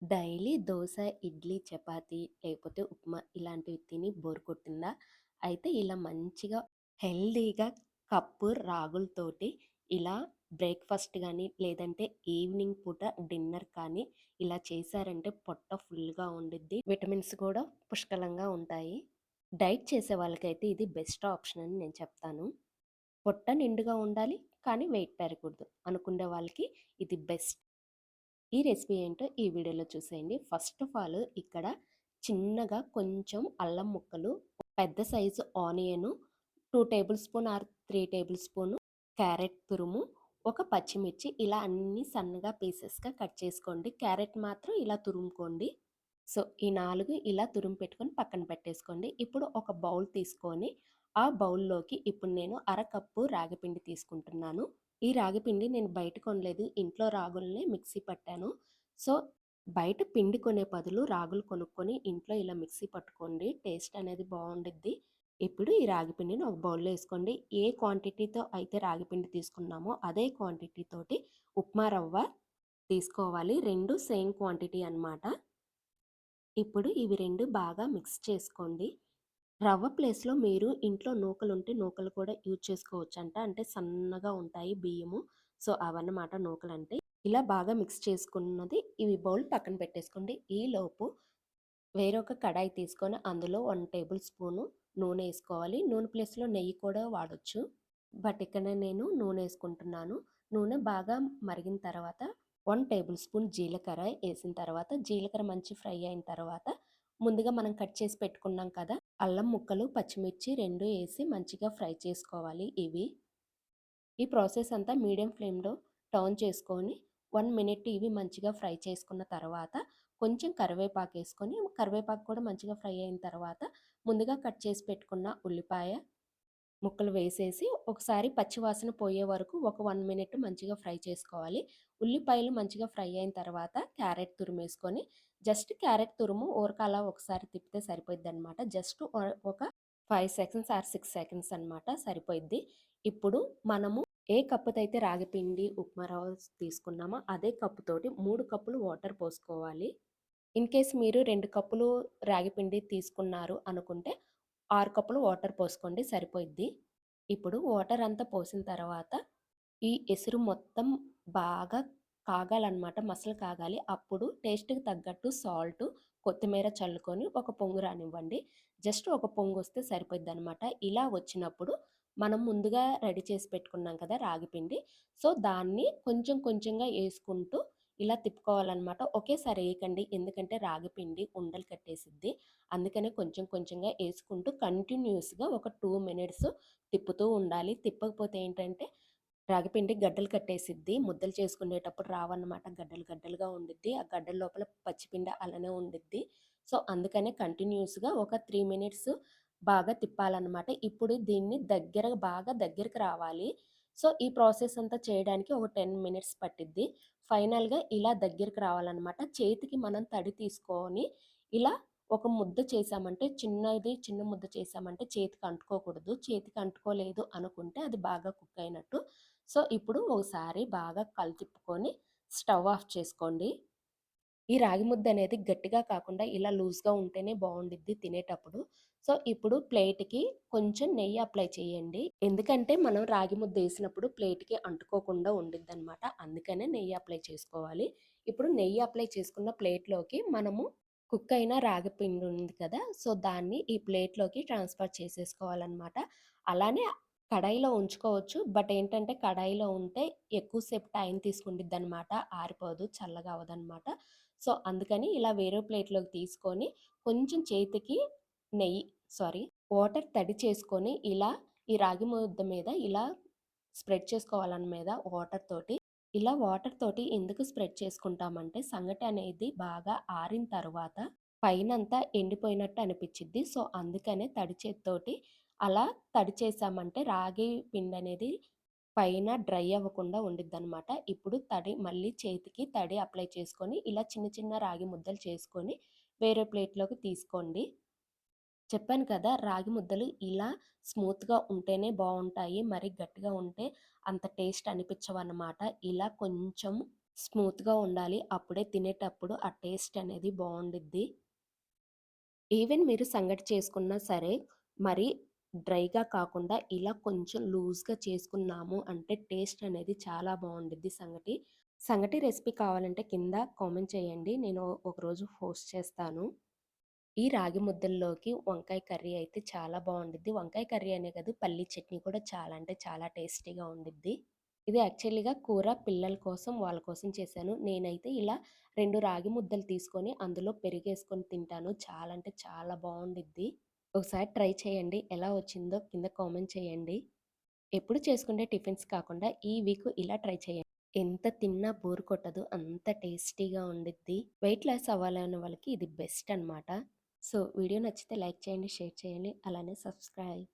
Daily dosa, idli, chapati లేకపోతే ఉప్మా ఇలాంటివి తిని బోర్ కొట్టిందా? అయితే ఇలా మంచిగా హెల్తీగా కప్పు రాగులతోటి ఇలా బ్రేక్‌ఫాస్ట్ గానీ, లేదంటే ఈవినింగ్ పూట డిన్నర్ కానీ ఇలా చేశారంటే పొట్ట ఫుల్‌గా ఉండిద్ది. విటమిన్స్ కూడా పుష్కలంగా ఉంటాయి. డైట్ చేసే వాళ్ళకైతే ఇది బెస్ట్ ఆప్షన్ అని నేను చెప్తాను. పొట్ట నిండుగా ఉండాలి, కానీ వెయిట్ పెరగకూడదు అనుకునే వాళ్ళకి ఇది బెస్ట్. ఈ రెసిపీ ఏంటో ఈ వీడియోలో చూసేయండి. ఫస్ట్ ఆఫ్ ఆల్ ఇక్కడ చిన్నగా కొంచెం అల్లం ముక్కలు, పెద్ద size onion, 2 table spoon or 3 table spoon carrot తురుము, ఒక పచ్చిమిర్చి ఇలా అన్నీ సన్నగా పీసెస్‌గా కట్ చేసుకోండి. క్యారెట్ మాత్రం ఇలా తురుముకోండి. సో, ఈ 4 ఇలా తురిమి పెట్టుకొని పక్కన పెట్టేసుకోండి. ఇప్పుడు ఒక బౌల్ తీసుకొని, ఆ బౌల్‌లోకి ఇప్పుడు నేను అరకప్పు రాగిపిండి తీసుకుంటున్నాను. ఈ రాగిపిండి నేను బయట కొనలేదు. ఇంట్లో రాగుల్ని మిక్సీ పట్టాను. సో, బయట పిండి కొనే బదులు రాగులు కొనుక్కొని ఇంట్లో ఇలా మిక్సీ పట్టుకోండి. టేస్ట్ అనేది బావుండిద్ది. ఇప్పుడు ఈ రాగి పిండిని ఒక బౌల్‌లో ఏసుకోండి. ఏ క్వాంటిటీతో అయితే రాగిపిండి తీసుకున్నామో అదే క్వాంటిటీ తోటి ఉప్మా రవ్వ తీసుకోవాలి. 2 సేమ్ క్వాంటిటీ అనమాట. ఇప్పుడు ఇవి 2 బాగా మిక్స్ చేసుకోండి. రవ్వ ప్లేస్‌లో మీరు ఇంట్లో నూకలుంటే నూకలు కూడా యూజ్ చేసుకోవచ్చంట. అంటే సన్నగా ఉంటాయి బియ్యము. సో, అవన్నమాట నూకలంటే. ఇలా బాగా మిక్స్ చేసుకున్నది ఇవి బౌల్ పక్కన పెట్టేసుకోండి. ఈలోపు వేరొక కడాయి తీసుకొని అందులో 1 టేబుల్ స్పూను నూనె ఏసుకోవాలి. నూనె ప్లేస్‌లో నెయ్యి కూడా వాడొచ్చు. బట్ ఇక్కడ నేను నూనె ఏసుకుంటున్నాను. నూనె బాగా మరిగిన తర్వాత 1 టేబుల్ స్పూన్ జీలకర్ర ఏసిన తర్వాత, జీలకర్ర మంచి ఫ్రై అయిన తర్వాత, ముందుగా మనం కట్ చేసి పెట్టుకున్నాం కదా! అల్లం ముక్కలు, పచ్చిమిర్చి 2 ఏసి మంచిగా ఫ్రై చేసుకోవాలి ఇవి. ఈ ప్రాసెస్ అంతా మీడియం ఫ్లేమ్‌లో టర్న్ చేసుకొని 1 మినిట్ ఇవి మంచిగా ఫ్రై చేసుకున్న తర్వాత, కొంచెం కరివేపాకేసుకొని, కరివేపాకు కూడా మంచిగా ఫ్రై అయిన తర్వాత, ముందుగా కట్ చేసి పెట్టుకున్న ఉల్లిపాయ ముక్కలు వేసేసి, ఒకసారి పచ్చివాసన పోయే వరకు ఒక 1 మినిట్ మంచిగా ఫ్రై చేసుకోవాలి. ఉల్లిపాయలు మంచిగా ఫ్రై అయిన తర్వాత క్యారెట్ తురిమేసుకొని, జస్ట్ క్యారెట్ తురుము ఊరక అలా ఒకసారి తిప్పితే సరిపోయిద్దనమాట. జస్ట్ ఒక 5 సెకండ్స్ ఆర్ 6 సెకండ్స్ అనమాట సరిపోయిద్ది. ఇప్పుడు మనము ఏ కప్పుతోటి రాగిపిండి, ఉప్మా రవ్వ తీసుకున్నామో అదే కప్పుతోటి 3 కప్పులు వాటర్ పోసుకోవాలి. ఇన్‌కేస్ మీరు 2 కప్పులు రాగిపిండి తీసుకున్నారు అనుకుంటే 6 కప్పులు వాటర్ పోసుకోండి సరిపోయిద్ది. ఇప్పుడు వాటర్ అంతా పోసిన తర్వాత ఈ ఎసురు మొత్తం బాగా కాగాలనమాట. మసలు కాగాలి. అప్పుడు టేస్ట్‌కి తగ్గట్టు సాల్టు, కొత్తిమీర చల్లుకొని ఒక పొంగు రానివ్వండి. జస్ట్ ఒక పొంగొస్తే సరిపోయిద్దనమాట. ఇలా వచ్చినప్పుడు మనం ముందుగా రెడీ చేసి పెట్టుకున్నాం కదా రాగిపిండి. సో, దాన్ని కొంచెం కొంచెంగా యేసుకుంటూ ఇలా తిప్పుకోవాలనమాట. ఒకేసారి ఏయకండి. ఎందుకంటే రాగిపిండి ఉండలు కట్టేసిద్ది. అందుకనే కొంచెం కొంచెంగా యేసుకుంటూ కంటిన్యూయస్‌గా ఒక 2 మినిట్స్ తిప్పుతూ ఉండాలి. తిప్పకపోతే ఏంటంటే రాగిపిండి గడ్డలు కట్టేసిద్ది. ముద్దలు చేసుకునేటప్పుడు రావన్నమాట. గడ్డలు గడ్డలుగా ఉండిద్ది. ఆ గడ్డల లోపల పచ్చిపిండి అలానే ఉండిద్ది. సో, అందుకనే కంటిన్యూయస్‌గా ఒక 3 మినిట్స్ బాగా తిప్పాలన్నమాట. ఇప్పుడు దీన్ని బాగా దగ్గరికి రావాలి. సో, ఈ ప్రాసెస్ అంతా చేయడానికి ఒక 10 మినిట్స్ పట్టిద్ది. ఫైనల్‌గా ఇలా దగ్గరికి రావాలన్నమాట. చేతికి మనం తడి తీసుకొని ఇలా ఒక ముద్ద చేశామంటే చిన్న ముద్ద చేశామంటే చేతికి అంటుకోకూడదు. చేతికి అంటుకోలేదు అనుకుంటే అది బాగా కుక్ అయినట్టు. సో, ఇప్పుడు ఒకసారి బాగా తిప్పుకొని స్టవ్ ఆఫ్ చేసుకోండి. ఈ రాగి ముద్దనేది గట్టిగా కాకుండా ఇలా లూజ్‌గా ఉంటేనే బావుండిద్ది తినేటప్పుడు. సో, ఇప్పుడు ప్లేట్‌కి కొంచెం నెయ్యి అప్లై చేయండి. ఎందుకంటే మనం రాగి ముద్ద ఏసినప్పుడు ప్లేట్‌కి అంటుకోకుండా ఉండిద్దనమాట. అందుకనే నెయ్యి అప్లై చేసుకోవాలి. ఇప్పుడు నెయ్యి అప్లై చేసుకున్న ప్లేట్‌లోకి మనము కుక్ అయిన రాగి పిండి ఉంది కదా! సో, దాన్ని ఈ ప్లేట్‌లోకి ట్రాన్స్‌ఫర్ చేసేసుకోవాలనమాట. అలానే కడాయిలో ఉంచుకోవచ్చు. బట్ ఏంటంటే కడాయిలో ఉంటే ఎక్కువ సేపు టైం తీసుకుండిద్దనమాట. ఆరిపోదు, చల్లగా అవ్వదనమాట. సో, అందుకని ఇలా వేరే ప్లేట్‌లోకి తీసుకొని కొంచెం చేతికి నెయ్యి సారీ వాటర్ తడి చేసుకొని ఇలా ఈ రాగి ముద్ద మీద ఇలా స్ప్రెడ్ చేసుకోవాలని మీద వాటర్ తోటి. ఇలా వాటర్ తోటి ఎందుకు స్ప్రెడ్ చేసుకుంటామంటే సంగటి అనేది బాగా ఆరిన తర్వాత పైనంతా ఎండిపోయినట్టు అనిపిచ్చిద్ది. సో, అందుకనే తడి చేత్తోటి అలా తడి చేశామంటే రాగి పిండనేది పైన డ్రై అవ్వకుండా ఉండిద్దనమాట. ఇప్పుడు మళ్ళీ చేతికి తడి అప్లై చేసుకొని, ఇలా చిన్న చిన్న రాగి ముద్దలు చేసుకొని, వేరే ప్లేట్‌లోకి తీసుకోండి. చెప్పాను కదా! రాగి ముద్దలు ఇలా స్మూత్‌గా ఉంటేనే బావుంటాయి. మరి గట్టిగా ఉంటే అంత టేస్ట్ అనిపిచ్చవన్నమాట. ఇలా కొంచెం స్మూత్‌గా ఉండాలి. అప్పుడే తినేటప్పుడు ఆ టేస్ట్ అనేది బావుండిద్ది. ఈవెన్ మీరు సంగటి చేసుకున్నా సరే, మరి డ్రైగా కాకుండా ఇలా కొంచెం లూజ్‌గా చేసుకున్నాము అంటే టేస్ట్ అనేది చాలా బావుండిద్ది సంగటి. సంగటి రెసిపీ కావాలంటే కింద కామెంట్ చేయండి. నేను ఒకరోజు పోస్ట్ చేస్తాను. ఈ రాగి ముద్దల్లోకి వంకాయ కర్రీ అయితే చాలా బావుండిద్ది. వంకాయ కర్రీ అనే కాదు, పల్లీ చట్నీ కూడా చాలా అంటే చాలా టేస్టీగా ఉండిద్ది. ఇది యాక్చువల్‌గా కూర పిల్లల కోసం, వాళ్ళ కోసం చేశాను. నేనైతే ఇలా 2 రాగి ముద్దలు తీసుకొని అందులో పెరుగేసుకొని తింటాను. చాలా అంటే చాలా బావుండిద్ది. ఒకసారి ట్రై చేయండి. ఎలా వచ్చిందో కింద కామెంట్ చేయండి. ఎప్పుడు చేసుకునే టిఫిన్స్ కాకుండా ఈ వీక్ ఇలా ట్రై చేయండి. ఎంత తిన్నా బోర్ కొట్టదు. అంత టేస్టీగా ఉండిద్ది. వెయిట్ లాస్ అవ్వాలనే వాళ్ళకి ఇది బెస్ట్ అనమాట. సో, వీడియో నచ్చితే లైక్ చేయండి, షేర్ చేయండి. అలానే సబ్స్క్రైబ్.